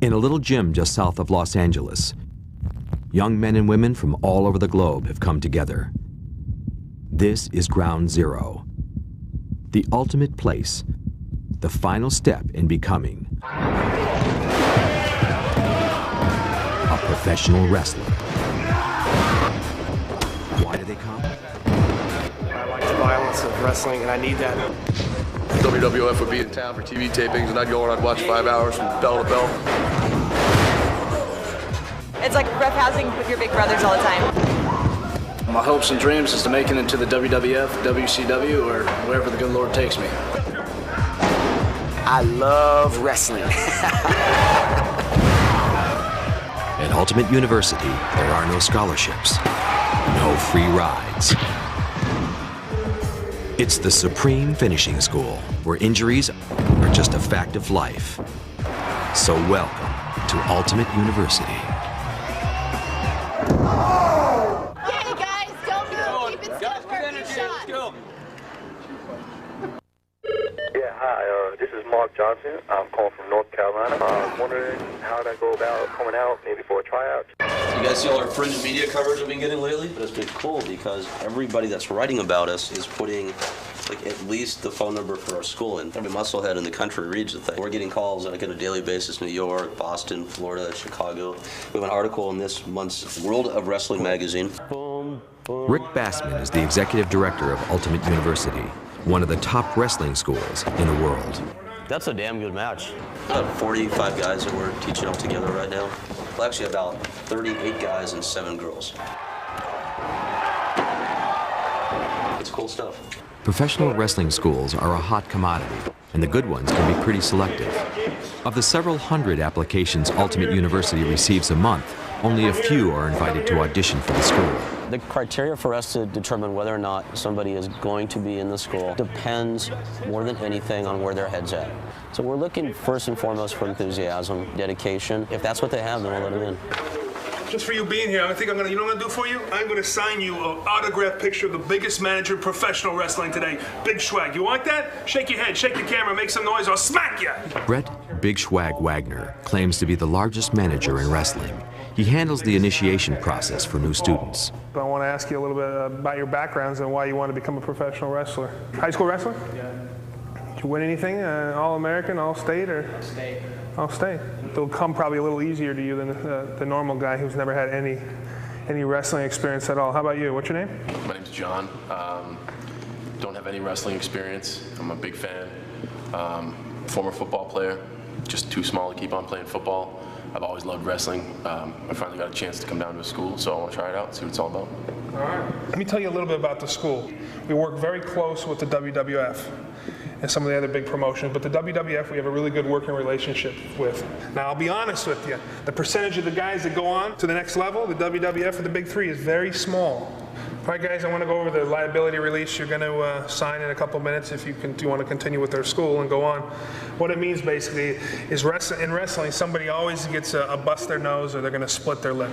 In a little gym just south of Los Angeles, young men and women from all over the globe have come together. This is ground zero, the ultimate place, the final step in becoming a professional wrestler. Why do they come? I like the violence of wrestling, and I need that. WWF would be in town for TV tapings, and I'd go and I'd watch 5 hours from bell to bell. It's like roughhousing with your big brothers all the time. My hopes and dreams is to make it into the WWF, WCW, or wherever the good Lord takes me. I love wrestling. At Ultimate University, there are no scholarships, no free rides. It's the supreme finishing school, where injuries are just a fact of life. So welcome to Ultimate University. Yay, guys, don't move. Keep it still for a few shots. Yeah, hi, this is Mark Johnson. I'm calling from North Carolina. I'm wondering how I go about coming out, maybe for a tryout. You guys see all our fringe media coverage we've been getting lately? But it's been cool because everybody that's writing about us is putting like at least the phone number for our school, and every musclehead in the country reads the thing. We're getting calls like on a daily basis, New York, Boston, Florida, Chicago. We have an article in this month's World of Wrestling magazine. Rick Bassman is the executive director of Ultimate University, one of the top wrestling schools in the world. That's a damn good match. About 45 guys that we're teaching up together right now. Well, actually about 38 guys and 7 girls. It's cool stuff. Professional wrestling schools are a hot commodity, and the good ones can be pretty selective. Of the several hundred applications Ultimate University receives a month, only a few are invited to audition for the school. The criteria for us to determine whether or not somebody is going to be in the school depends more than anything on where their head's at. So we're looking first and foremost for enthusiasm, dedication. If that's what they have, then we'll let them in. Just for you being here, I think you know what I'm gonna do for you? I'm gonna sign you an autographed picture of the biggest manager in professional wrestling today, Big Schwag. You want that? Shake your head, shake the camera, make some noise, I'll smack you! Brett Big Schwag Wagner claims to be the largest manager in wrestling. He handles the initiation process for new students. I want to ask you a little bit about your backgrounds and why you want to become a professional wrestler. High school wrestler? Yeah. Did you win anything? All-American, All-State, or? State. All-State. It'll come probably a little easier to you than the normal guy who's never had any wrestling experience at all. How about you? What's your name? My name's John. Don't have any wrestling experience. I'm a big fan. Former football player. Just too small to keep on playing football. I've always loved wrestling. I finally got a chance to come down to a school, so I want to try it out, see what it's all about. All right. Let me tell you a little bit about the school. We work very close with the WWF and some of the other big promotions, but the WWF we have a really good working relationship with. Now, I'll be honest with you, the percentage of the guys that go on to the next level, the WWF or the Big Three, is very small. All right, guys, I want to go over the liability release you're going to sign in a couple minutes if you want to continue with their school and go on. What it means basically is in wrestling, somebody always gets a bust their nose or they're going to split their lip.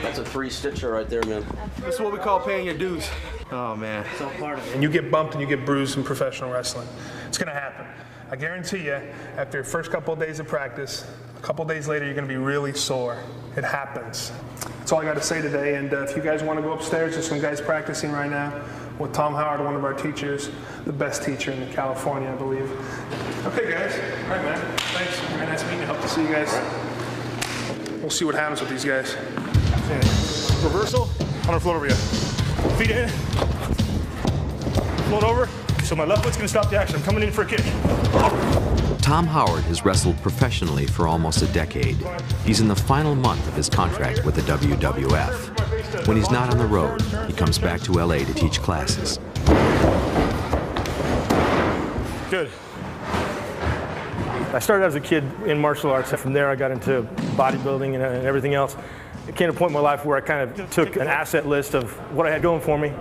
That's a 3-stitcher right there, man. This is what we call paying your dues. Oh, man. It's all part of it. And you get bumped and you get bruised in professional wrestling. It's going to happen. I guarantee you, after your first couple of days of practice, a couple of days later, you're going to be really sore. It happens. That's all I got to say today. And if you guys want to go upstairs, there's some guys practicing right now with Tom Howard, one of our teachers, the best teacher in California, I believe. Okay, guys. All right, man. Thanks. Very nice meeting you. Hope to see you guys. We'll see what happens with these guys. Reversal, I'm gonna float over you. Feet in, float over. So my left foot's gonna stop the action. I'm coming in for a kick. Tom Howard has wrestled professionally for almost a decade. He's in the final month of his contract with the WWF. When he's not on the road, he comes back to LA to teach classes. Good. I started as a kid in martial arts, and from there I got into bodybuilding and everything else. It came to a point in my life where I kind of took an asset list of what I had going for me,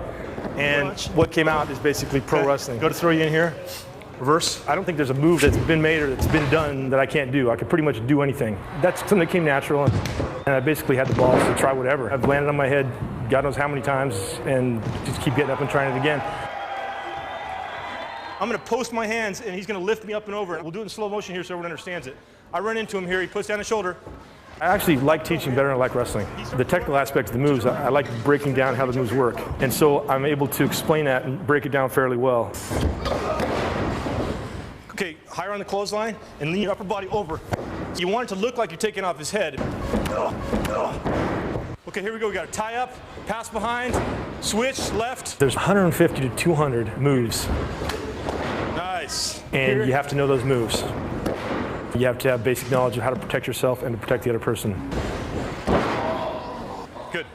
and what came out is basically pro wrestling. Go to throw you in here, reverse. I don't think there's a move that's been made or that's been done that I can't do. I could pretty much do anything. That's something that came natural, and I basically had the balls to try whatever. I've landed on my head God knows how many times, and just keep getting up and trying it again. I'm gonna post my hands, and he's gonna lift me up and over. We'll do it in slow motion here so everyone understands it. I run into him here, he puts down his shoulder. I actually like teaching better than I like wrestling. The technical aspect of the moves, I like breaking down how the moves work. And so I'm able to explain that and break it down fairly well. Okay, higher on the clothesline and lean your upper body over. So you want it to look like you're taking off his head. Okay, here we go. We got a tie up, pass behind, switch, left. There's 150 to 200 moves. Nice. And you have to know those moves. You have to have basic knowledge of how to protect yourself and to protect the other person. Good.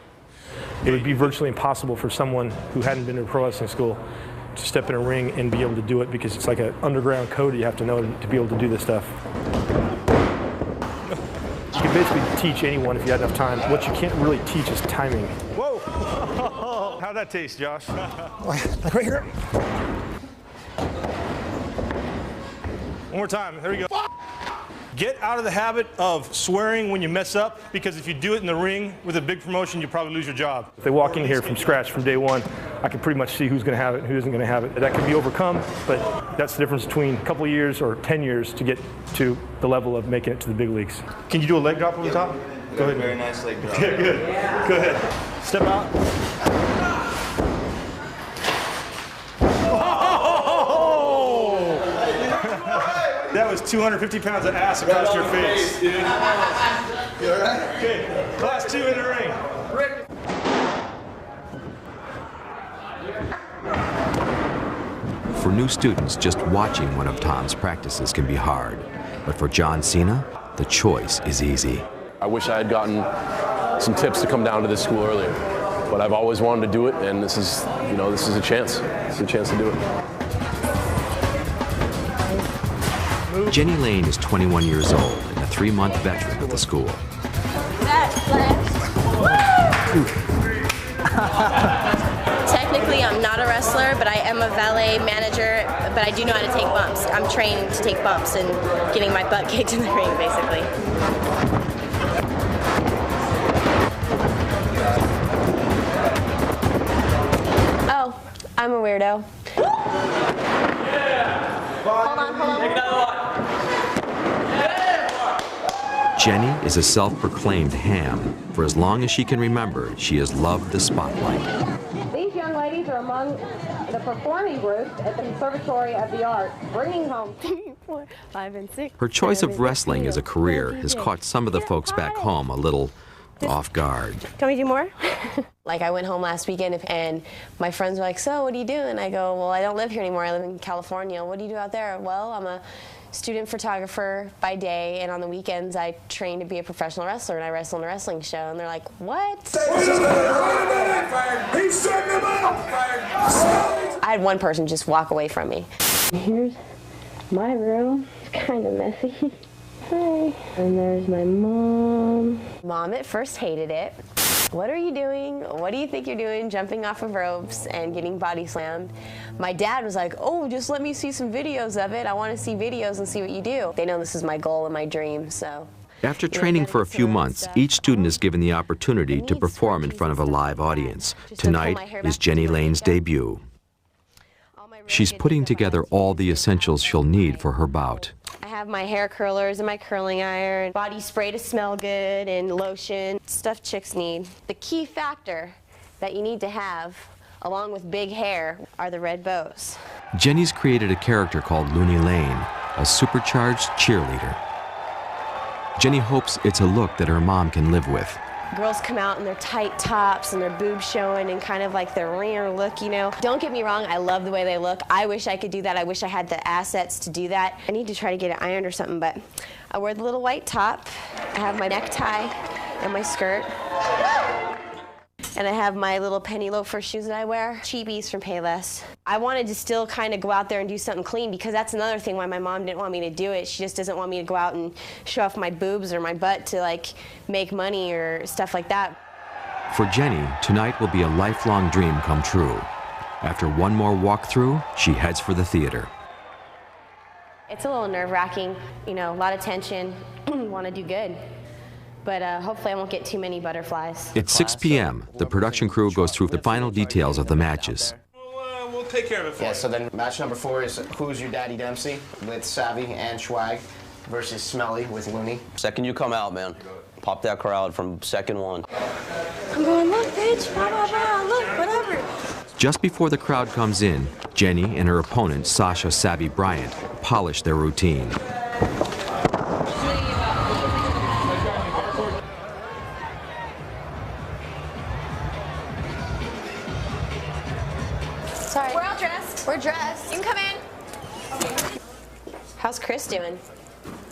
It would be virtually impossible for someone who hadn't been to a pro wrestling school to step in a ring and be able to do it, because it's like an underground code you have to know to be able to do this stuff. You can basically teach anyone if you had enough time. What you can't really teach is timing. Whoa! How'd that taste, Josh? Like right here. One more time. There we go. Get out of the habit of swearing when you mess up, because if you do it in the ring with a big promotion, you'll probably lose your job. If they walk in here from scratch from day one, I can pretty much see who's going to have it and who isn't going to have it. That can be overcome, but that's the difference between a couple of years or 10 years to get to the level of making it to the big leagues. Can you do a leg drop over the top? Go ahead. Very nice leg drop. Okay, good. Go ahead. Step out. That was 250 pounds of ass across your face. You all right? Okay, class 2 in the ring. For new students, just watching one of Tom's practices can be hard. But for John Cena, the choice is easy. I wish I had gotten some tips to come down to this school earlier. But I've always wanted to do it, and this is a chance. It's a chance to do it. Jenny Lane is 21 years old and a 3-month veteran of the school. Technically, I'm not a wrestler, but I am a valet manager, but I do know how to take bumps. I'm trained to take bumps and getting my butt kicked in the ring, basically. Oh, I'm a weirdo. Hold on. Take another one. Jenny is a self-proclaimed ham. For as long as she can remember, she has loved the spotlight. These young ladies are among the performing groups at the Conservatory of the Arts, bringing home 3, 4, 5, and 6. Her choice of wrestling as a career has caught some of the folks back home a little off guard. Can we do more? Like, I went home last weekend and my friends were like, so what do you do? And I go, well, I don't live here anymore. I live in California. What do you do out there? Well, I'm a student photographer by day, and on the weekends I train to be a professional wrestler, and I wrestle in a wrestling show. And they're like, what? I had one person just walk away from me. Here's my room. It's kind of messy. Hi. And there's my mom. Mom at first hated it. What are you doing? What do you think you're doing? Jumping off of ropes and getting body slammed. My dad was like, oh, just let me see some videos of it. I want to see videos and see what you do. They know this is my goal and my dream, so. After training for a few months, each student is given the opportunity to perform in front of a live audience. Tonight is Jenny Lane's debut. She's putting together all the essentials she'll need for her bout. I have my hair curlers and my curling iron, body spray to smell good, and lotion, stuff chicks need. The key factor that you need to have, along with big hair, are the red bows. Jenny's created a character called Looney Lane, a supercharged cheerleader. Jenny hopes it's a look that her mom can live with. Girls come out in their tight tops and their boobs showing and kind of like their rear look, you know. Don't get me wrong, I love the way they look. I wish I could do that. I wish I had the assets to do that. I need to try to get it ironed or something, but I wear the little white top. I have my necktie and my skirt. And I have my little penny loafer shoes that I wear, cheapies from Payless. I wanted to still kind of go out there and do something clean, because that's another thing why my mom didn't want me to do it. She just doesn't want me to go out and show off my boobs or my butt to like make money or stuff like that. For Jenny, tonight will be a lifelong dream come true. After one more walkthrough, she heads for the theater. It's a little nerve-wracking, you know, a lot of tension, want to do good. But hopefully I won't get too many butterflies. It's 6 p.m. The production crew goes through the final details of the matches. We'll take care of it for you. Yeah, so then match number 4 is Who's Your Daddy Dempsey with Savvy and Schwag. versus Smelly with Looney. Second you come out, man, pop that crowd from second one. I'm going, look, bitch, blah, blah, blah, look, whatever. Just before the crowd comes in, Jenny and her opponent, Sasha Savvy Bryant, polish their routine. Sorry. We're all dressed. We're dressed. You can come in. How's Chris doing?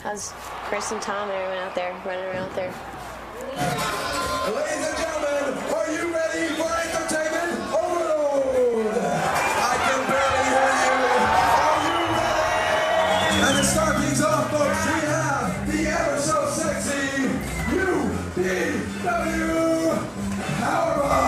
How's Chris and Tom and everyone out there running around out there? Ladies and gentlemen, are you ready for entertainment overload? I can barely hear you. Are you ready? And to start things off, folks, we have the ever so sexy UPW Powerbomb.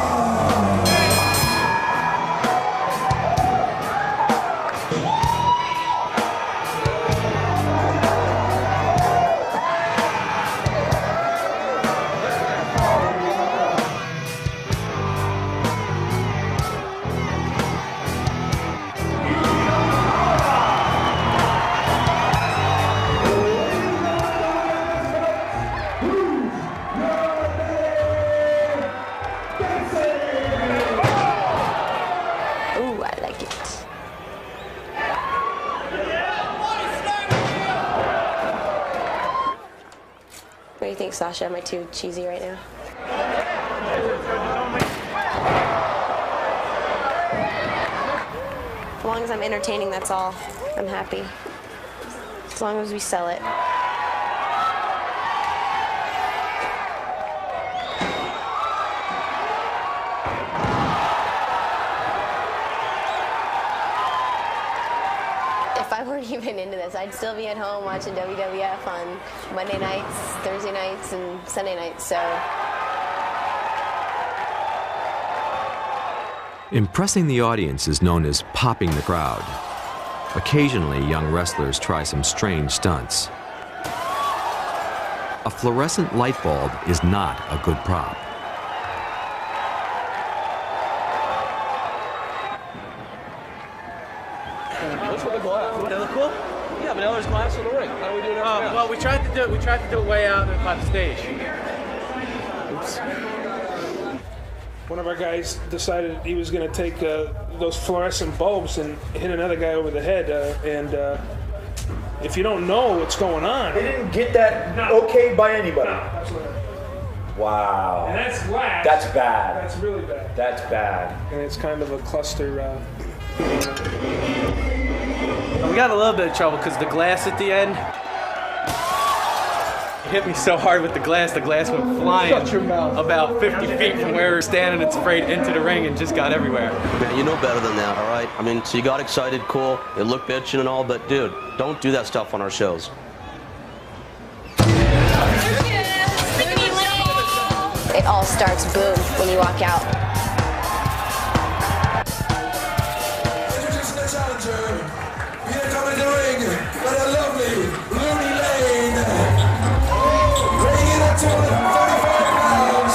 What do you think, Sasha? Am I too cheesy right now? As long as I'm entertaining, that's all. I'm happy. As long as we sell it. If I weren't even into this, I'd still be at home watching WWF on Monday nights, Thursday nights, and Sunday nights, so. Impressing the audience is known as popping the crowd. Occasionally, young wrestlers try some strange stunts. A fluorescent light bulb is not a good prop. What's with the glass? They look cool? Yeah, but now there's glass in the ring. How do we do it? Well, we tried to do it way out by the stage. Oops. One of our guys decided he was going to take those fluorescent bulbs and hit another guy over the head. If you don't know what's going on, they didn't get that okay by anybody. No, absolutely not. Wow. And that's glass. That's bad. That's really bad. That's bad. And it's kind of a cluster. We got a little bit of trouble because the glass at the end hit me so hard with the glass went flying about 50 feet from where we were standing and sprayed into the ring and just got everywhere. Man, you know better than that, all right? I mean, so you got excited, cool, it looked bitchin' and all, but dude, don't do that stuff on our shows. It all starts boom when you walk out. Introducing the challenger. Here coming the ring, but a lovely Looney Lane. Weighing in at 245 pounds.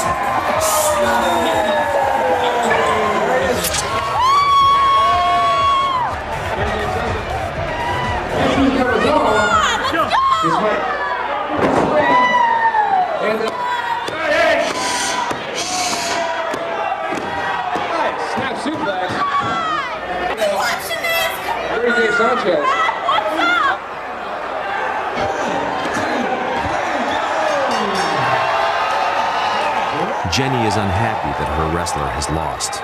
Snap suplex. Thursday Sanchez. Jenny is unhappy that her wrestler has lost.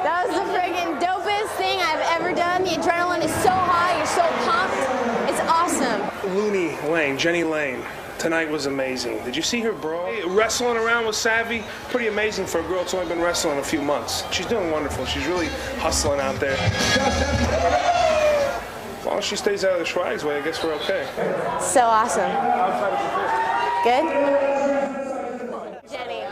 That was the friggin' dopest thing I've ever done. The adrenaline is so high, you're so pumped. It's awesome. Looney Lane, Jenny Lane. Tonight was amazing. Did you see her brawl? Wrestling around with Savvy, pretty amazing for a girl that's only been wrestling a few months. She's doing wonderful. She's really hustling out there. As long as she stays out of the Schweig's way, I guess we're okay. So awesome. Good? Jenny.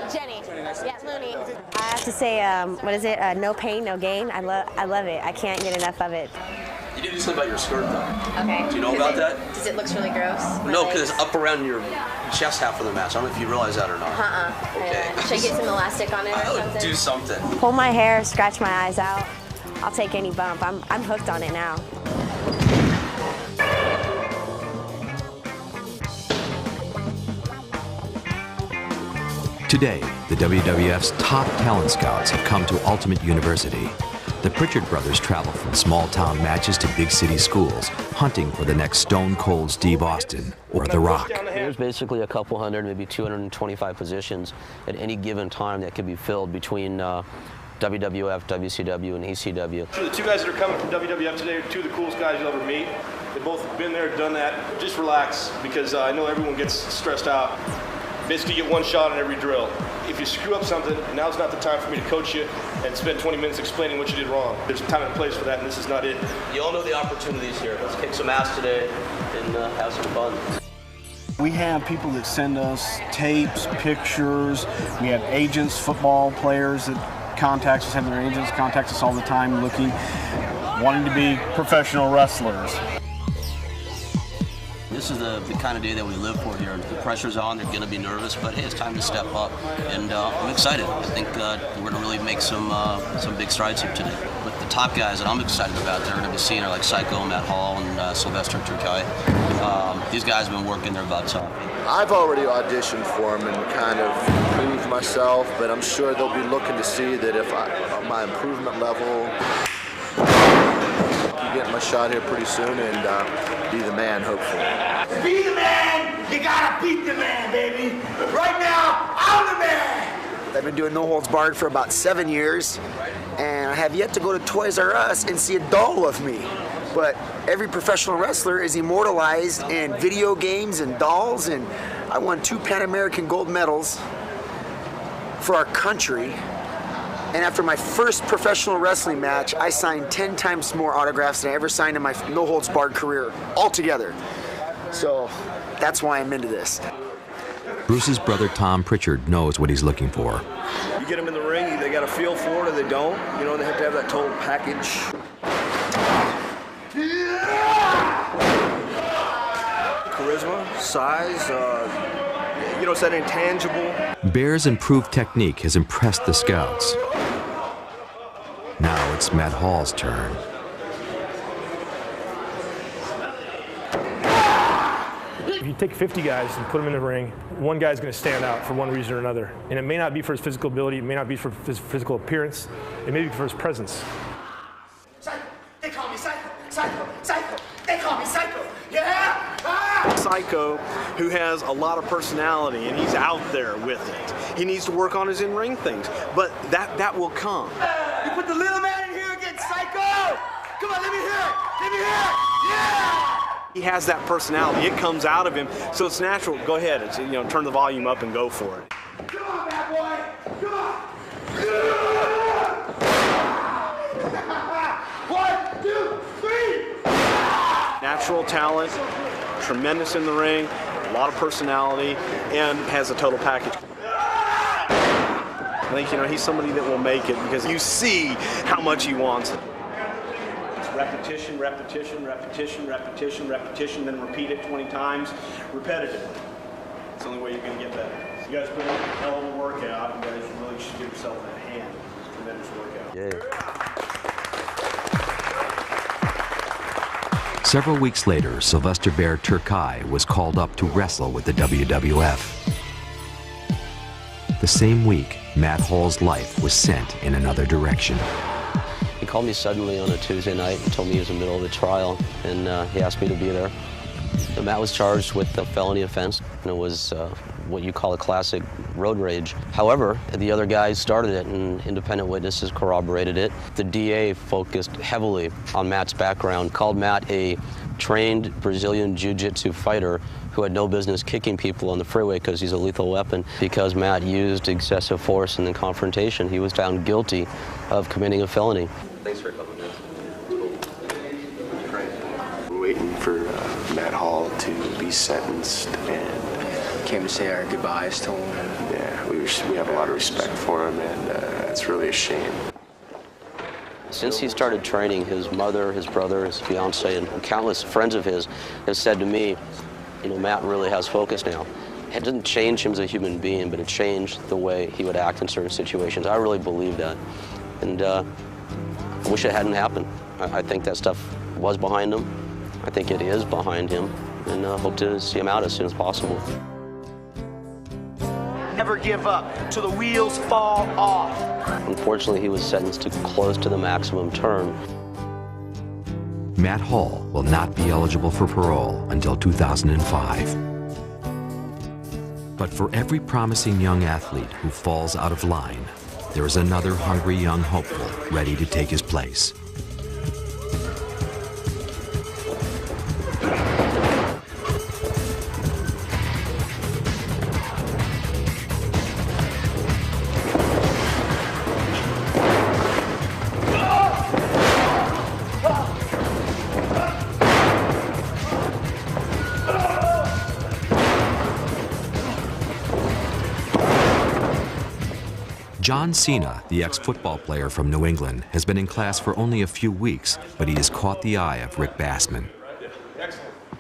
Yeah, Looney. I have to say, what is it? No pain, no gain. I love it. I can't get enough of it. You need to do something about your skirt, though. Okay. Do you know about that? Does it look really gross? No, because it's up around your chest half of the match. I don't know if you realize that or not. Okay. Should I get some elastic on it or something? Do something. Pull my hair, scratch my eyes out. I'll take any bump. I'm hooked on it now. Today, the WWF's top talent scouts have come to Ultimate University. The Pritchard brothers travel from small-town matches to big city schools, hunting for the next Stone Cold Steve Austin or The Rock. There's basically a couple hundred, maybe 225 positions at any given time that could be filled between WWF, WCW, and ECW. The two guys that are coming from WWF today are two of the coolest guys you'll ever meet. They've both been there, done that. Just relax, because I know everyone gets stressed out. Basically, you get one shot on every drill. If you screw up something, now's not the time for me to coach you and spend 20 minutes explaining what you did wrong. There's a time and place for that, and this is not it. You all know the opportunities here. Let's kick some ass today and have some fun. We have people that send us tapes, pictures. We have agents, football players that contact us, have their agents contact us all the time wanting to be professional wrestlers. This is the kind of day that we live for here. The pressure's on, they're going to be nervous, but hey, it's time to step up. And I'm excited. I think we're going to really make some big strides here today. But the top guys that I'm excited about, they're going to be seeing are like Psycho, Matt Hall, and Sylvester Turkai. These guys have been working their butts off. I've already auditioned for them and kind of proved myself, but I'm sure they'll be looking to see that if my improvement level, getting my shot here pretty soon and be the man, hopefully. Be the man, you gotta beat the man, baby. Right now, I'm the man. I've been doing No Holds Barred for about 7 years, and I have yet to go to Toys R Us and see a doll of me. But every professional wrestler is immortalized in video games and dolls, and I won 2 Pan American gold medals for our country. And after my first professional wrestling match, I signed 10 times more autographs than I ever signed in my No Holds Barred career, altogether. So that's why I'm into this. Bruce's brother Tom Pritchard knows what he's looking for. You get them in the ring, they got a feel for it or they don't. You know, they have to have that total package. Charisma, size, you know, it's that intangible. Bear's improved technique has impressed the scouts. Now it's Matt Hall's turn. If you take 50 guys and put them in the ring, one guy's going to stand out for one reason or another. And it may not be for his physical ability, it may not be for his physical appearance, it may be for his presence. Psycho, they call me Psycho, Psycho, Psycho, they call me Psycho, yeah? Ah! Psycho, who has a lot of personality and he's out there with it. He needs to work on his in-ring things, but that will come. You put the little man in here against Psycho! Come on, let me hear it! Let me hear it! Yeah! He has that personality. It comes out of him, so it's natural. Go ahead, it's, you know, turn the volume up and go for it. Come on, bad boy! Come on! 1, 2, 3! Natural talent, tremendous in the ring, a lot of personality, and has a total package. I think, you know, he's somebody that will make it because you see how much he wants it. Repetition, repetition, repetition, repetition, repetition, then repeat it 20 times repetitively. It's the only way you're going to get better. You guys put in a hell of a workout. You guys really should give yourself that hand. It's a tremendous workout. Several weeks later, Sylvester Bear Turkai was called up to wrestle with the WWF. The same week, Matt Hall's life was sent in another direction. He called me suddenly on a Tuesday night and told me he was in the middle of a trial, and he asked me to be there. So Matt was charged with a felony offense, and it was what you call a classic road rage. However, the other guys started it, and independent witnesses corroborated it. The DA focused heavily on Matt's background, called Matt a trained Brazilian jiu-jitsu fighter who had no business kicking people on the freeway because he's a lethal weapon. Because Matt used excessive force in the confrontation, he was found guilty of committing a felony. Thanks for coming in. We're waiting for Matt Hall to be sentenced, and came to say our goodbyes to him. Yeah, we have a lot of respect for him, and it's really a shame. Since he started training, his mother, his brother, his fiance, and countless friends of his have said to me, you know, Matt really has focus now. It didn't change him as a human being, but it changed the way he would act in certain situations. I really believe that. And I wish it hadn't happened. I think that stuff was behind him. I think it is behind him, and hope to see him out as soon as possible. Never give up till the wheels fall off. Unfortunately, he was sentenced to close to the maximum term. Matt Hall will not be eligible for parole until 2005. But for every promising young athlete who falls out of line, there is another hungry young hopeful ready to take his place. John Cena, the ex-football player from New England, has been in class for only a few weeks, but he has caught the eye of Rick Bassman.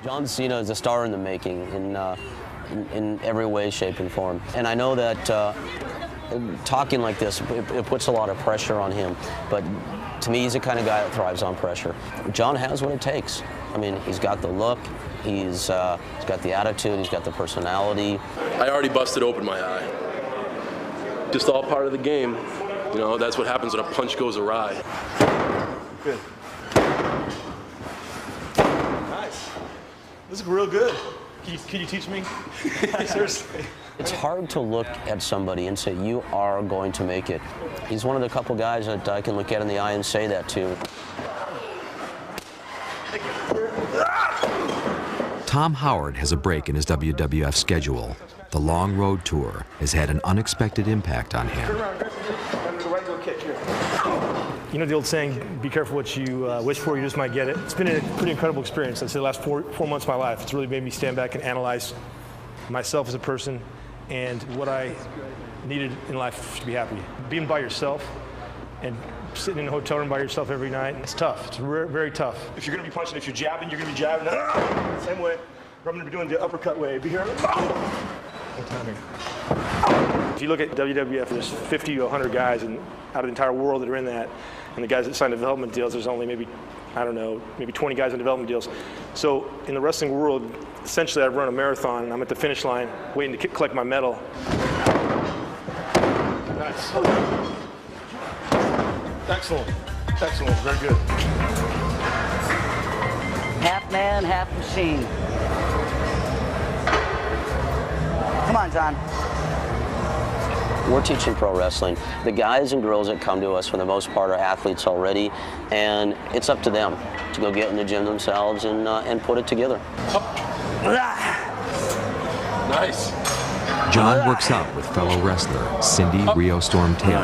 John Cena is a star in the making in every way, shape, and form. And I know that talking like this, it puts a lot of pressure on him, but to me, he's the kind of guy that thrives on pressure. John has what it takes. I mean, he's got the look, he's got the attitude, he's got the personality. I already busted open my eye. Just all part of the game. You know, that's what happens when a punch goes awry. Good. Nice. This is real good. Can you teach me? Seriously. It's hard to look at somebody and say, you are going to make it. He's one of the couple guys that I can look at in the eye and say that to. Tom Howard has a break in his WWF schedule. The long road tour has had an unexpected impact on him. You know the old saying, be careful what you wish for, you just might get it. It's been a pretty incredible experience. I'd say the last four months of my life. It's really made me stand back and analyze myself as a person and what I needed in life to be happy. Being by yourself and sitting in a hotel room by yourself every night, it's tough. It's very tough. If you're going to be punching, if you're jabbing, you're going to be jabbing. Same way. I'm going to be doing the uppercut way. Be here. If you look at WWF, there's 50 to 100 guys out of the entire world that are in that. And the guys that sign development deals, there's only maybe, I don't know, maybe 20 guys in development deals. So in the wrestling world, essentially I run a marathon and I'm at the finish line waiting to collect my medal. Nice. Excellent. Excellent. Very good. Half man, half machine. Come on, John. We're teaching pro wrestling. The guys and girls that come to us, for the most part, are athletes already, and it's up to them to go get in the gym themselves and put it together. Nice. John works out with fellow wrestler Cindy Rio Storm Taylor.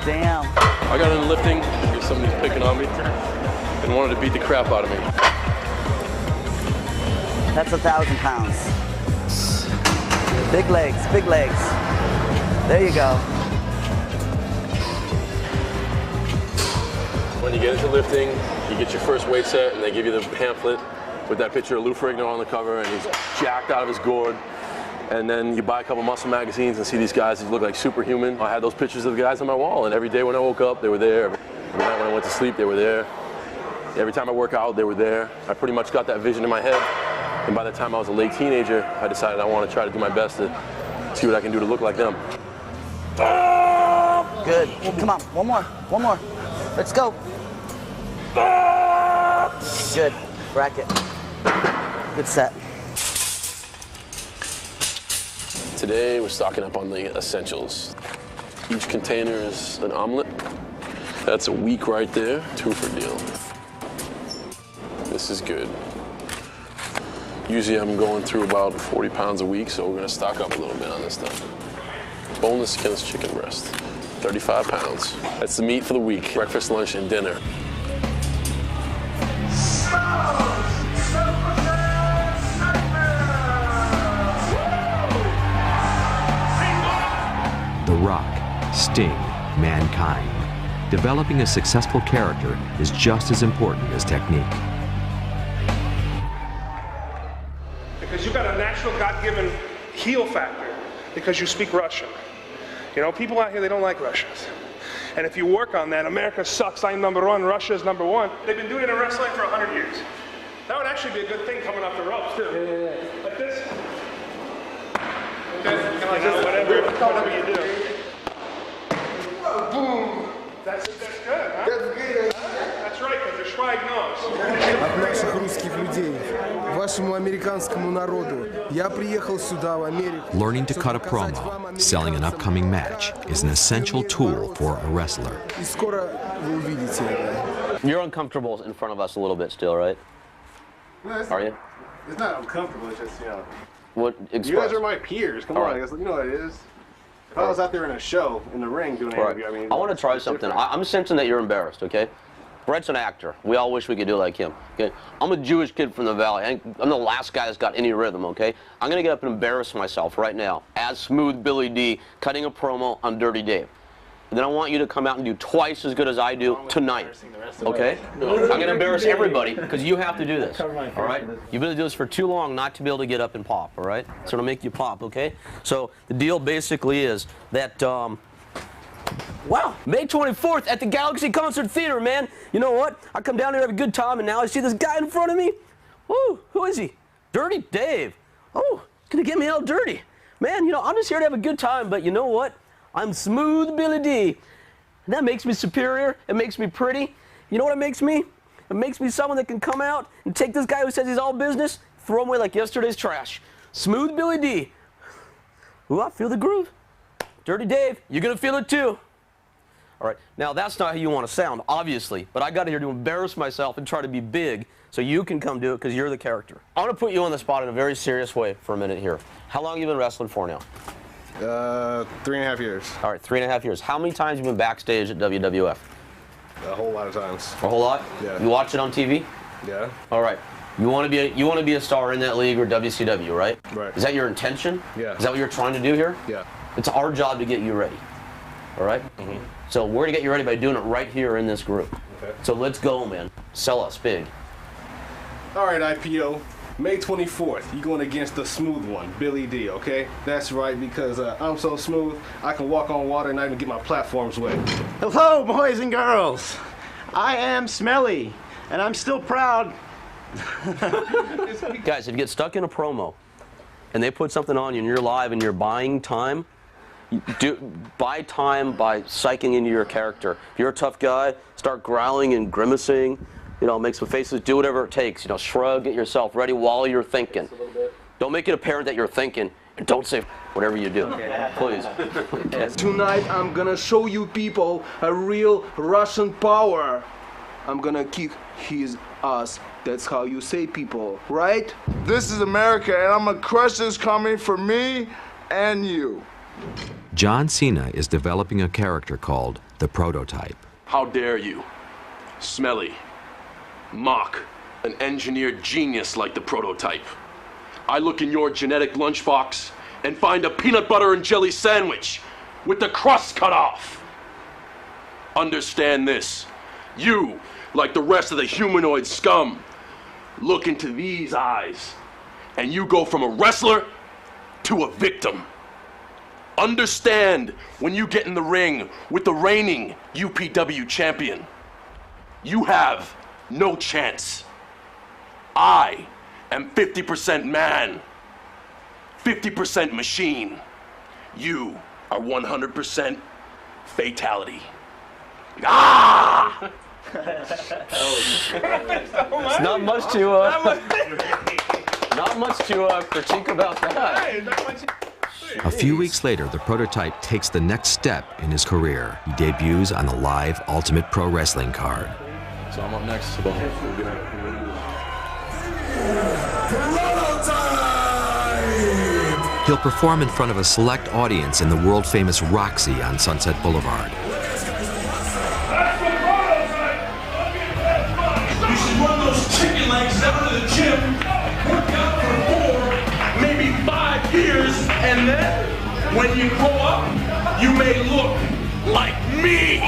Damn. I got into lifting because somebody's picking on me and wanted to beat the crap out of me. That's 1,000 pounds. Big legs, big legs. There you go. When you get into lifting, you get your first weight set and they give you the pamphlet with that picture of Lou Ferrigno on the cover and he's jacked out of his gourd. And then you buy a couple muscle magazines and see these guys that look like superhuman. I had those pictures of the guys on my wall, and every day when I woke up, they were there. Every night when I went to sleep, they were there. Every time I work out, they were there. I pretty much got that vision in my head. And by the time I was a late teenager, I decided I want to try to do my best to see what I can do to look like them. Good. Come on, one more. Let's go. Good. Bracket. Good set. Today, we're stocking up on the essentials. Each container is an omelet. That's a week right there, 2 for deal. This is good. Usually I'm going through about 40 pounds a week, so we're gonna stock up a little bit on this stuff. Boneless skinless chicken breast, 35 pounds. That's the meat for the week. Breakfast, lunch, and dinner. The Rock, Sting, Mankind. Developing a successful character is just as important as technique. Because you got a natural God-given heel factor because you speak Russian. You know, people out here, they don't like Russians. And if you work on that, America sucks, I'm number one, Russia is number one. They've been doing it in wrestling for 100 years. That would actually be a good thing coming off the ropes, too. Yeah. Like this. Okay. You know, whatever you do. Boom. That's good, huh? That's good. That's right, because the Schweig knows. От наших русских людей, вашему американскому народу, я приехал сюда, в Америку. Learning to cut a promo, selling an upcoming match, is an essential tool for a wrestler. И скоро вы увидите это. You're uncomfortable in front of us a little bit still, right? No, Are you? It's not uncomfortable, it's just, you know. What express? You guys are my peers. Come All on, right. I guess, you know what it is. If I was out there in a show, in the ring, doing an Right. interview, I mean... I want to try something. I'm sensing that you're embarrassed, okay? Brett's an actor. We all wish we could do like him, okay? I'm a Jewish kid from the Valley. I'm the last guy that's got any rhythm, okay? I'm going to get up and embarrass myself right now as Smooth Billy D cutting a promo on Dirty Dave. And then I want you to come out and do twice as good as I do tonight, okay? I'm going to embarrass everybody because you have to do this, all right? You've been to do this for too long not to be able to get up and pop, all right? So it'll make you pop, okay? So the deal basically is that, wow, May 24th at the Galaxy Concert Theater, man. You know what? I come down here, have a good time, and now I see this guy in front of me. Woo, who is he? Dirty Dave. Oh, gonna get me all dirty. Man, you know, I'm just here to have a good time, but you know what? I'm Smooth Billy D. And that makes me superior. It makes me pretty. You know what it makes me? It makes me someone that can come out and take this guy who says he's all business, throw him away like yesterday's trash. Smooth Billy D. Ooh, I feel the groove. Dirty Dave, you're gonna feel it too. All right, now that's not how you want to sound, obviously, but I got here to embarrass myself and try to be big so you can come do it because you're the character. I want to put you on the spot in a very serious way for a minute here. How long have you been wrestling for now? 3.5 years. All right, 3.5 years. How many times have you been backstage at WWF? A whole lot of times. A whole lot? Yeah. You watch it on TV? Yeah. All right. You want to be a star in that league or WCW, right? Right. Is that your intention? Yeah. Is that what you're trying to do here? Yeah. It's our job to get you ready. All right? Mm-hmm. So we're going to get you ready by doing it right here in this group. Okay. So let's go, man. Sell us big. All right, IPO. May 24th, you're going against the smooth one, Billy D, okay? That's right, because I'm so smooth, I can walk on water and not even get my platforms wet. Hello, boys and girls. I am Smelly, and I'm still proud. Guys, if you get stuck in a promo and they put something on you and you're live and you're buying time, buy time by psyching into your character. If you're a tough guy, start growling and grimacing. You know, make some faces, do whatever it takes. You know, shrug, get yourself ready while you're thinking. Don't make it apparent that you're thinking, and don't say whatever you do. Please. Okay. Tonight I'm gonna show you people a real Russian power. I'm gonna kick his ass. That's how you say people, right? This is America, and I'm gonna crush this coming for me and you. John Cena is developing a character called the Prototype. How dare you? Smelly. Mock an engineered genius like the Prototype. I look in your genetic lunchbox and find a peanut butter and jelly sandwich with the crust cut off. Understand this. You, like the rest of the humanoid scum, look into these eyes and you go from a wrestler to a victim. Understand when you get in the ring with the reigning UPW champion, you have no chance. I am 50% man, 50% machine. You are 100% fatality. Ah! It's not much to critique about that. A few weeks later, the Prototype takes the next step in his career. He debuts on the live Ultimate Pro Wrestling card. So I'm up next. He'll perform in front of a select audience in the world-famous Roxy on Sunset Boulevard. You should run those chicken legs down to the gym, work out for 4, maybe 5 years, and then when you grow up, you may look like me.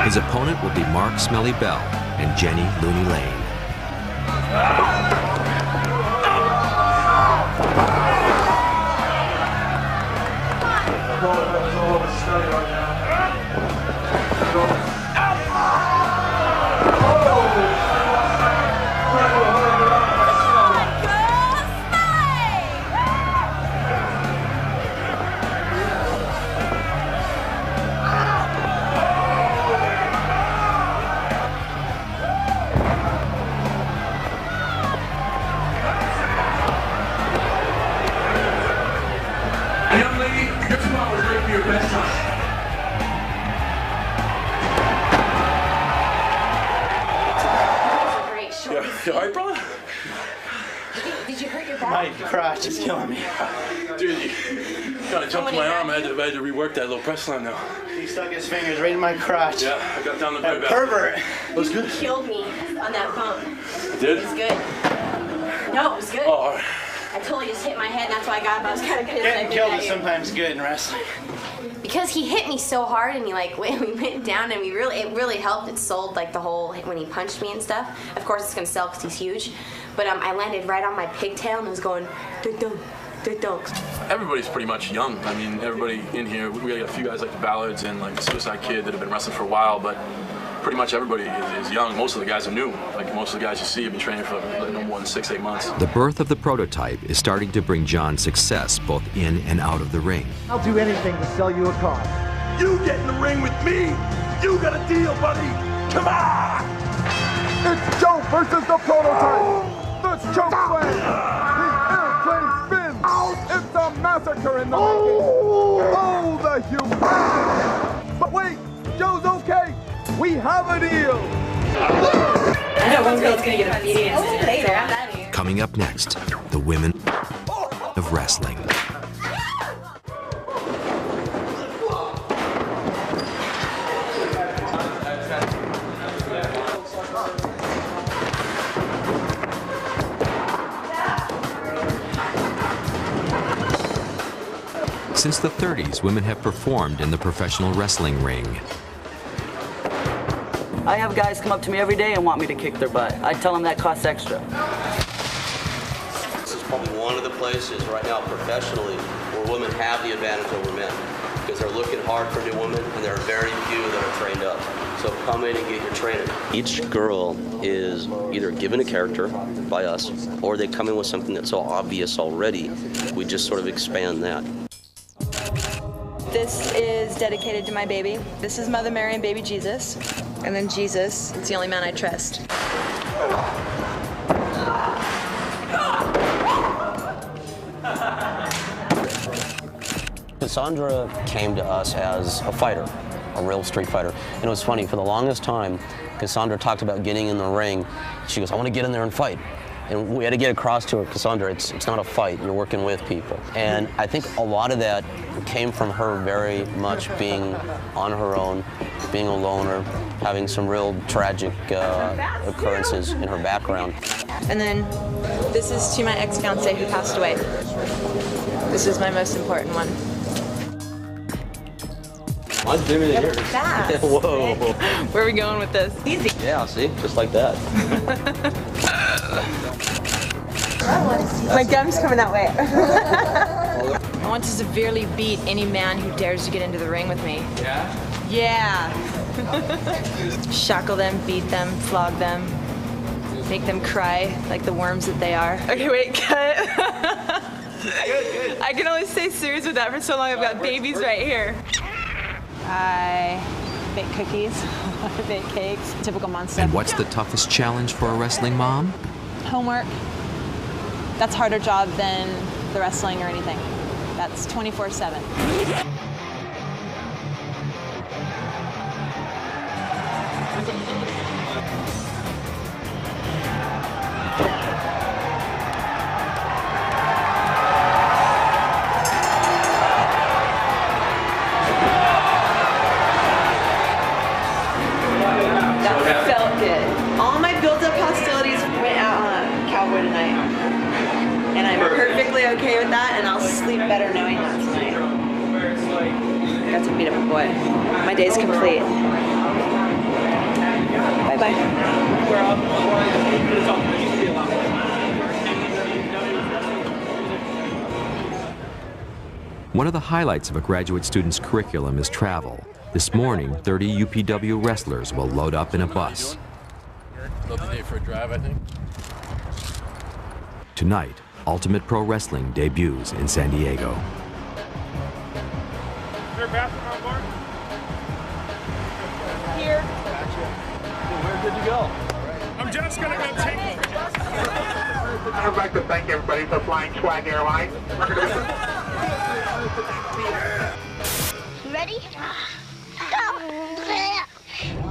His opponent will be Mark Smelly Bell and Jenny Looney Lane. Young lady, your 2 hours late for your best time. You all right, brother? Did you hurt your back? My crotch is killing me. Dude, you kind of jumped in my arm. I had to rework that little press slam now. He stuck his fingers right in my crotch. Yeah, I got down the That back. pervert. It was good. You killed me on that bump. You did? It was good. No, it was good. Oh, all right. I totally just hit my head, and that's why I got up. I was kind of pissed. Getting killed is sometimes good in wrestling. Because he hit me so hard, and we went down, and it really helped. It sold like the whole when he punched me and stuff. Of course, it's gonna sell because he's huge. But I landed right on my pigtail, and it was going dun-dun, dun-dun. Everybody's pretty much young. I mean, everybody in here, we got a few guys like the Ballards and like the Suicide Kid that have been wrestling for a while, but pretty much everybody is young. Most of the guys are new. Like most of the guys you see have been training for no more than 6-8 months. The birth of the prototype is starting to bring John success both in and out of the ring. I'll do anything to sell you a car. You get in the ring with me. You got a deal, buddy. Come on. It's Joe versus the prototype. The choke slam. The airplane spins. It's a massacre in the making. Oh, the humanity. But wait, Joe's okay. We have a deal. I know one girl's gonna get a beating. Coming up next, the women of wrestling. Since the 30s, women have performed in the professional wrestling ring. I have guys come up to me every day and want me to kick their butt. I tell them that costs extra. This is probably one of the places right now professionally where women have the advantage over men because they're looking hard for new women and there are very few that are trained up. So come in and get your training. Each girl is either given a character by us or they come in with something that's so obvious already. We just sort of expand that. This is dedicated to my baby. This is Mother Mary and baby Jesus. And then Jesus, it's the only man I trust. Cassandra came to us as a fighter, a real street fighter. And it was funny, for the longest time, Cassandra talked about getting in the ring. She goes, I want to get in there and fight. And we had to get across to her, Cassandra, it's not a fight, you're working with people. And I think a lot of that came from her very much being on her own, being a loner, having some real tragic occurrences in her background. And then this is to my ex-fiance who passed away. This is my most important one. Mine's bigger than yours. Fast. Whoa. Where are we going with this? Easy. Yeah, see, just like that. My gum's coming that way. I want to severely beat any man who dares to get into the ring with me. Yeah? Yeah. Shackle them, beat them, flog them, make them cry like the worms that they are. Okay, wait, cut. Good. I can only stay serious with that for so long. I've got babies right here. I bake cookies, I bake cakes, typical mom stuff. And what's the toughest challenge for a wrestling mom? Homework. That's a harder job than the wrestling or anything. That's 24/7. okay with that, and I'll sleep better knowing that tonight. I got to beat up a boy. My day's complete. Bye-bye. One of the highlights of a graduate student's curriculum is travel. This morning, 30 UPW wrestlers will load up in a bus. Another day for a drive, I think. Tonight, Ultimate Pro Wrestling debuts in San Diego. Is there a bathroom on board? Here. Where did you go? I'm just gonna go take. I'd like to thank everybody for flying Swag Airlines. Ready?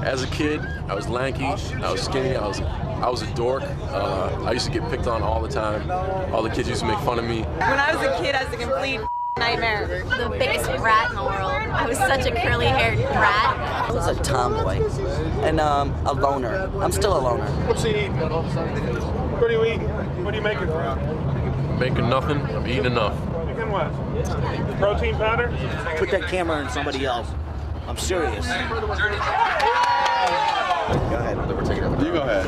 As a kid, I was lanky, I was skinny, I was a dork. I used to get picked on all the time. All the kids used to make fun of me. When I was a kid, I was a complete nightmare. The biggest brat in the world. I was such a curly-haired brat. I was a tomboy and a loner. I'm still a loner. What's he eating? What are you eating? What are you making for him? Making nothing, I'm eating enough. Making what? Protein powder? Put that camera on somebody else. I'm serious. Go ahead. You go ahead.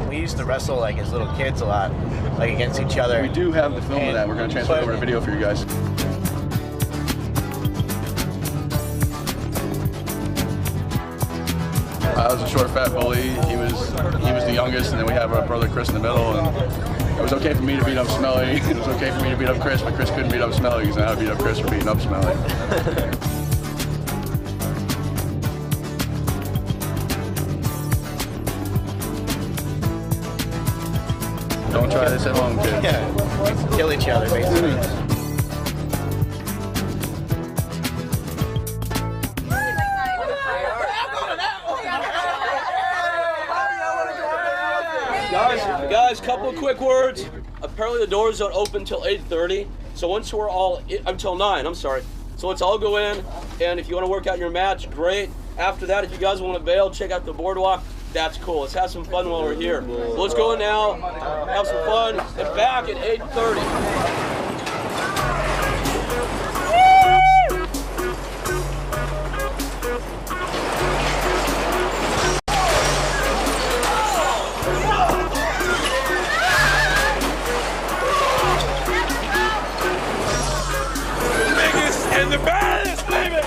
We used to wrestle like as little kids a lot, like against each other. We do have the film of that. We're going to transfer it over to video for you guys. I was a short, fat bully. He was the youngest, and then we have our brother Chris in the middle. And it was okay for me to beat up Smelly. It was okay for me to beat up Chris, but Chris couldn't beat up Smelly because I had to beat up Chris for beating up Smelly. Don't try this at home, kids. Yeah, kill each other, basically. Guys, couple of quick words. Apparently the doors don't open till 8:30. So once we're all, until 9, I'm sorry. So let's all go in, and if you want to work out your match, great. After that, if you guys want to bail, check out the boardwalk. That's cool. Let's have some fun while we're here. So let's go in now, have some fun, and back at 8:30. And the baddest, baby!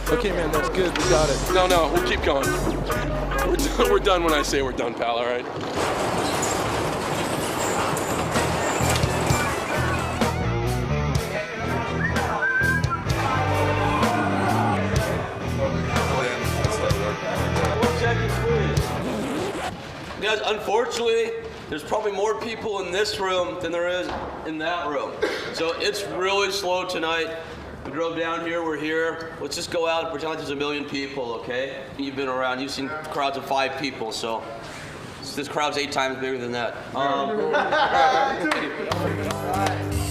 Okay, man, that's good. We got it. No, we'll keep going. We're done when I say we're done, pal, all right? Guys, unfortunately, there's probably more people in this room than there is in that room. So it's really slow tonight. We drove down here, we're here. Let's just go out and pretend like there's a million people, okay? You've been around, you've seen crowds of 5 people, so this crowd's 8 times bigger than that.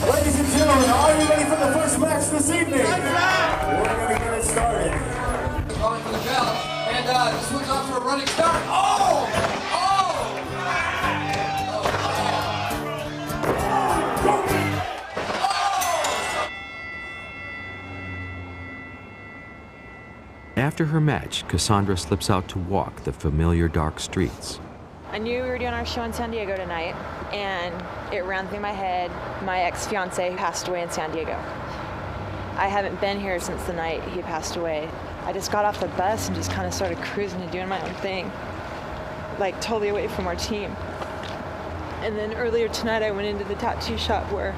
Ladies and gentlemen, are you ready for the first match this evening? We're going to get it started. Calling for the bell, and this one's off to a running start. Oh! After her match, Cassandra slips out to walk the familiar dark streets. I knew we were doing our show in San Diego tonight, and it ran through my head. My ex-fiance passed away in San Diego. I haven't been here since the night he passed away. I just got off the bus and just kind of started cruising and doing my own thing, like totally away from our team. And then earlier tonight, I went into the tattoo shop where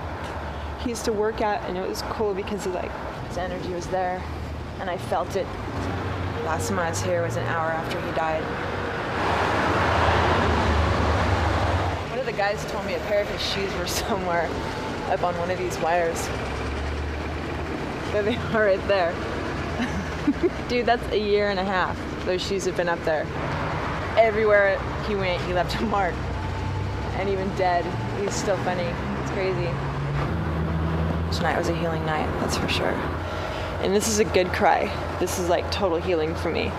he used to work at, and it was cool because of, like, his energy was there, and I felt it. Last time I was here was an hour after he died. One of the guys told me a pair of his shoes were somewhere up on one of these wires. There they are right there. Dude, that's a year and a half. Those shoes have been up there. Everywhere he went, he left a mark. And even dead, he's still funny. It's crazy. Tonight was a healing night, that's for sure. And this is a good cry. This is like total healing for me.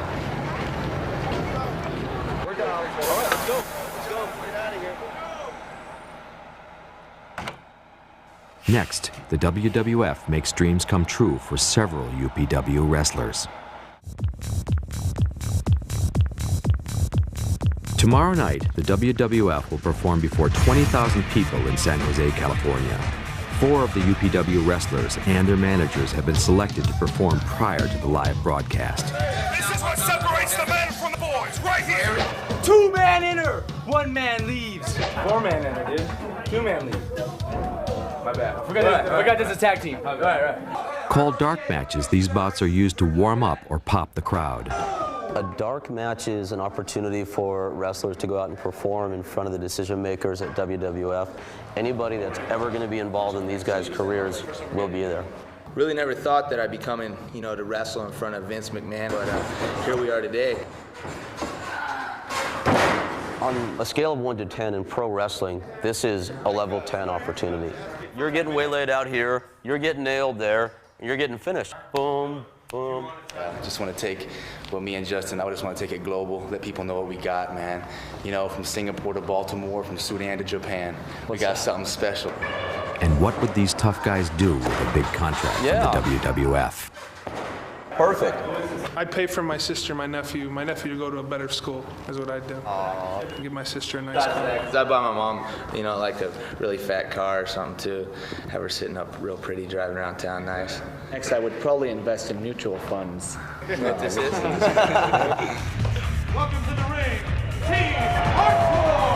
We're done. All right, let's go. Let's Next, the WWF makes dreams come true for several UPW wrestlers. Tomorrow night, the WWF will perform before 20,000 people in San Jose, California. 4 of the UPW wrestlers and their managers have been selected to perform prior to the live broadcast. This is what separates the men from the boys, right here. 2-man enter, 1-man leaves. 4-man enter, dude. 2-man leaves. My bad. I forgot this is a tag team. Right. Called dark matches, these bouts are used to warm up or pop the crowd. A dark match is an opportunity for wrestlers to go out and perform in front of the decision makers at WWF. Anybody that's ever going to be involved in these guys' careers will be there. Really never thought that I'd be coming, to wrestle in front of Vince McMahon, but here we are today. On a scale of 1 to 10 in pro wrestling, this is a level 10 opportunity. You're getting waylaid out here, you're getting nailed there, and you're getting finished. Boom, boom. I just want to take, me and Justin, I just want to take it global, let people know what we got, man. From Singapore to Baltimore, from Sudan to Japan, we got something special. And what would these tough guys do with a big contract from the WWF? Perfect. I'd pay for my sister, my nephew to go to a better school, is what I'd do. I'd give my sister a nice car. Because I bought my mom, like a really fat car or something too. Have her sitting up real pretty, driving around town nice. Next, I would probably invest in mutual funds. What this is. Welcome to the ring, Team Hardcore!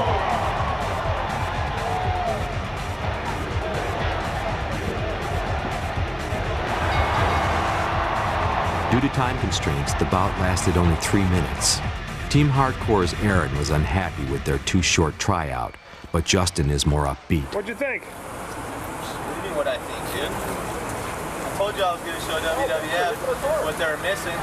Due to time constraints, the bout lasted only 3 minutes. Team Hardcore's Aaron was unhappy with their too short tryout, but Justin is more upbeat. What'd you think? What do you mean what I think, dude? I told you I was going to show WWF what they were missing.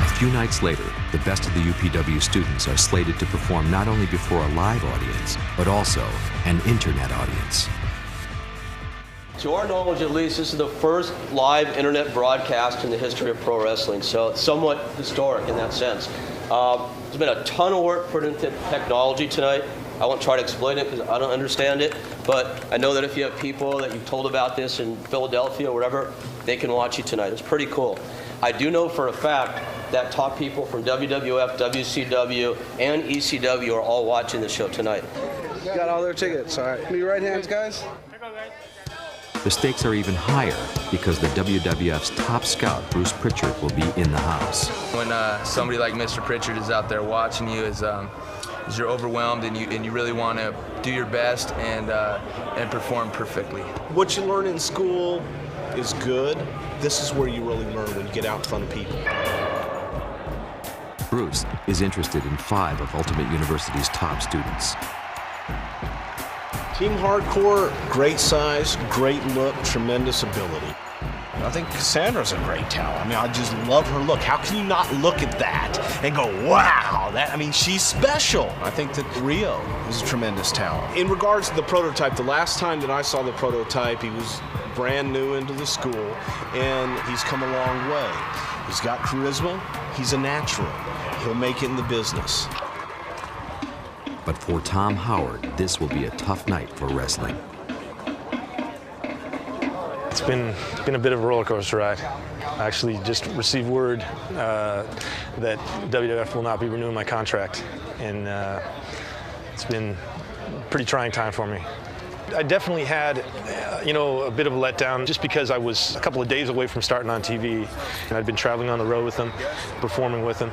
A few nights later, the best of the UPW students are slated to perform not only before a live audience, but also an internet audience. To our knowledge, at least, this is the first live internet broadcast in the history of pro wrestling, so it's somewhat historic in that sense. There's been a ton of work put into technology tonight. I won't try to explain it because I don't understand it, but I know that if you have people that you've told about this in Philadelphia or wherever, they can watch you tonight. It's pretty cool. I do know for a fact that top people from WWF, WCW, and ECW are all watching the show tonight. Got all their tickets, all right. Be right hands, guys. The stakes are even higher because the WWF's top scout, Bruce Pritchard, will be in the house. When somebody like Mr. Pritchard is out there watching you, is you're overwhelmed and you really want to do your best and perform perfectly. What you learn in school is good. This is where you really learn when you get out in front of people. Bruce is interested in 5 of Ultimate University's top students. Team Hardcore, great size, great look, tremendous ability. I think Cassandra's a great talent. I mean, I just love her look. How can you not look at that and go, wow, she's special. I think that Rio is a tremendous talent. In regards to the prototype, the last time that I saw the prototype, he was brand new into the school, and he's come a long way. He's got charisma, he's a natural. He'll make it in the business. But for Tom Howard, this will be a tough night for wrestling. It's been a bit of a roller coaster ride. I actually just received word that WWF will not be renewing my contract, and it's been a pretty trying time for me. I definitely had, a bit of a letdown just because I was a couple of days away from starting on TV, and I'd been traveling on the road with them, performing with them.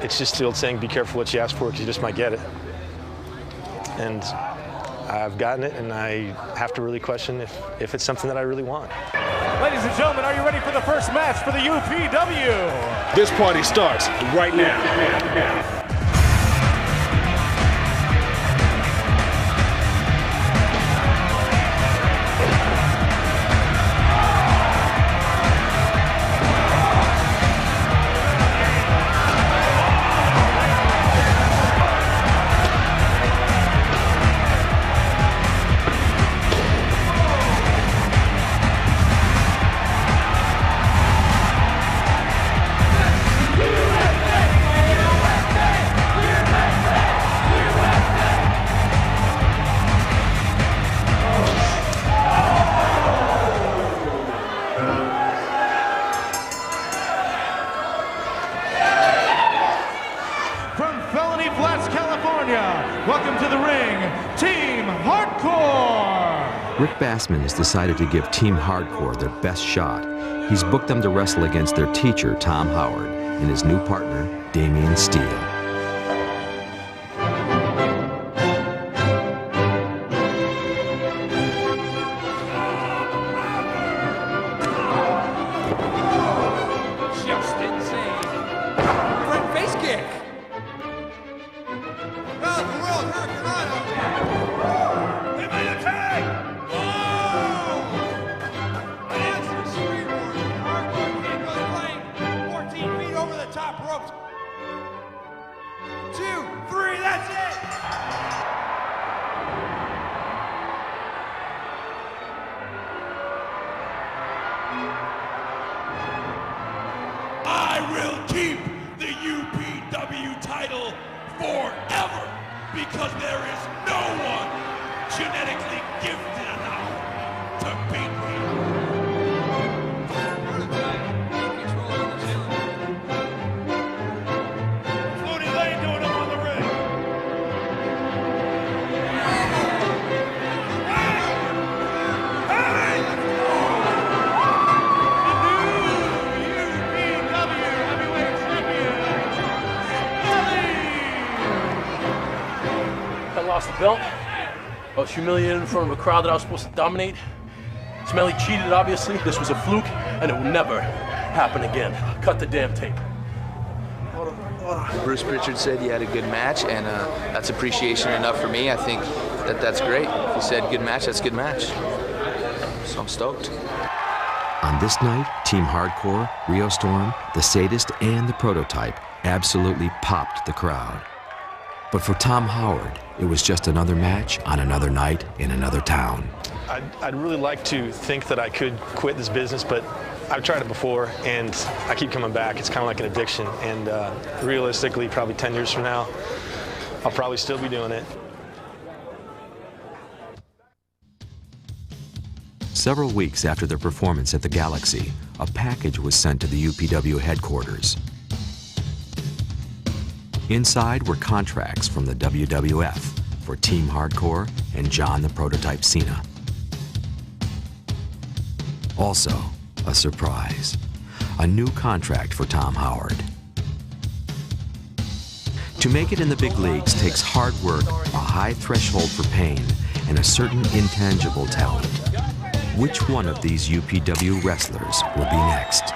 It's just the old saying, be careful what you ask for because you just might get it. And I've gotten it, and I have to really question if it's something that I really want. Ladies and gentlemen, are you ready for the first match for the UPW? This party starts right now. California, welcome to the ring, Team Hardcore! Rick Bassman has decided to give Team Hardcore their best shot. He's booked them to wrestle against their teacher, Tom Howard, and his new partner, Damian Steele. I will keep the UPW title forever because there is no one genetically gifted enough to beat me. Floaty Lane doing up on the ring. I lost the belt. I was humiliated in front of a crowd that I was supposed to dominate. Smelly cheated, obviously. This was a fluke, and it will never happen again. Cut the damn tape. Bruce Pritchard said you had a good match, and that's appreciation enough for me. I think that's great. If he said good match, that's a good match. So I'm stoked. On this night, Team Hardcore, Rio Storm, the Sadist, and the Prototype absolutely popped the crowd. But for Tom Howard, it was just another match on another night in another town. I'd really like to think that I could quit this business, but I've tried it before, and I keep coming back. It's kind of like an addiction, and realistically, probably 10 years from now, I'll probably still be doing it. Several weeks after their performance at the Galaxy, a package was sent to the UPW headquarters. Inside were contracts from the WWF for Team Hardcore and John the Prototype Cena. Also, a surprise, a new contract for Tom Howard. To make it in the big leagues takes hard work, a high threshold for pain, and a certain intangible talent. Which one of these UPW wrestlers will be next?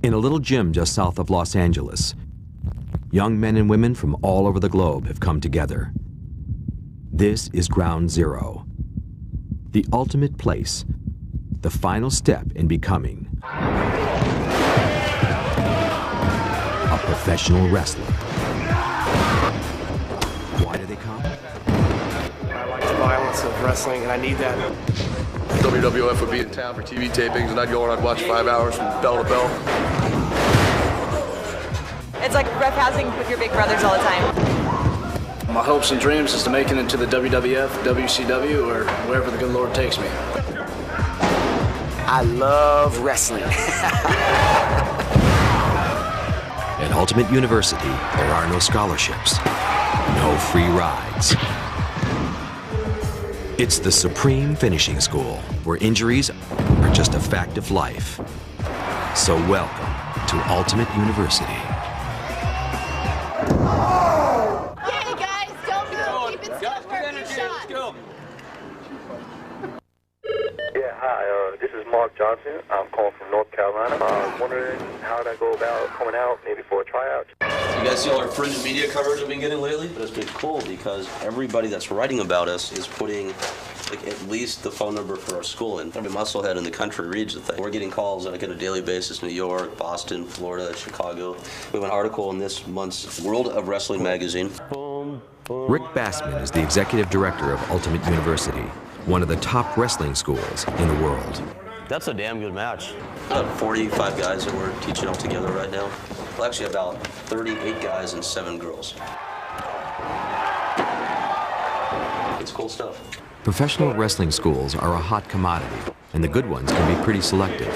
In a little gym just south of Los Angeles, young men and women from all over the globe have come together. This is Ground Zero, the ultimate place, the final step in becoming a professional wrestler. Why do they come? I like the violence of wrestling, and I need that. WWF would be in town for TV tapings, and I'd go and I'd watch 5 hours from bell to bell. It's like roughhousing with your big brothers all the time. My hopes and dreams is to make it into the WWF, WCW, or wherever the good Lord takes me. I love wrestling. At Ultimate University, there are no scholarships, no free rides. It's the supreme finishing school, where injuries are just a fact of life. So welcome to Ultimate University. Mark Johnson. I'm calling from North Carolina. I was wondering how I go about coming out, maybe for a tryout. You guys see all our fringe media coverage we've been getting lately? But it's been cool because everybody that's writing about us is putting like at least the phone number for our school, and every musclehead in the country reads the thing. We're getting calls like on a daily basis, New York, Boston, Florida, Chicago. We have an article in this month's World of Wrestling magazine. Rick Bassman is the executive director of Ultimate University, one of the top wrestling schools in the world. That's a damn good match. About 45 guys that we're teaching all together right now. Well, actually about 38 guys and 7 girls. It's cool stuff. Professional wrestling schools are a hot commodity, and the good ones can be pretty selective.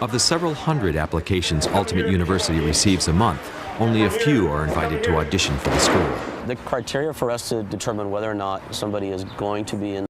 Of the several hundred applications Ultimate University receives a month, only a few are invited to audition for the school. The criteria for us to determine whether or not somebody is going to be in